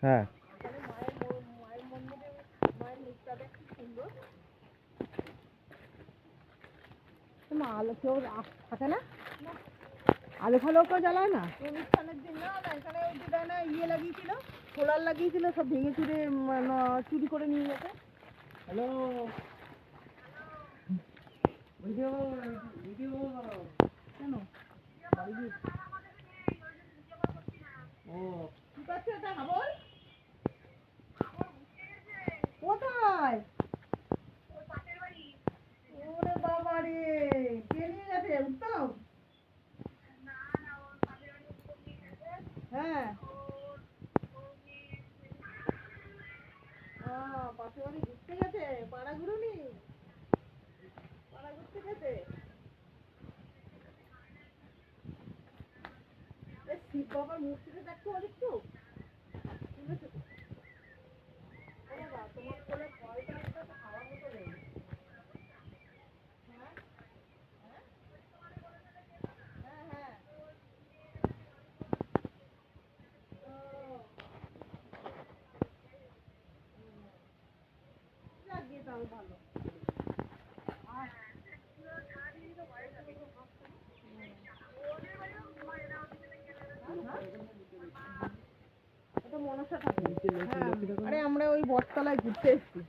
হ্যাঁ মায়ের মন্দিরে মায়ের মুখটা দেখ কি সুন্দর। আলো কেউ থাকে না, আলো ফালো কেউ জ্বালায় না অনুষ্ঠানের দিন। না না এখানে ওই যে না ইয়ে লাগিয়েছিল, সোলার লাগিয়েছিল, সব ভেঙে চুরে চুরি করে নিয়ে গেছে। হ্যালো ভিডিও ভিডিও কেন ও কি করছে এটা হাবল কোথায়? ওরে বাবা রে, কে নিয়ে গেছে? উত্তম? হ্যাঁ পাশের বাড়ি ঘুরতে গেছে, পাড়া ঘুরুনি, পাড়া ঘুরতে গেছে। শিব বাবার মূর্তিটা দেখতে হবে একটু। তোমার কোলে ভয়টা তো খাওয়ার মতো নেই। হ্যাঁ হ্যাঁ লাগিয়ে তাও ভালো। এটা মনসা ঠাকুর। হ্যাঁ আরে আমরা ওই বটতলায় ঘুরতে এসেছি।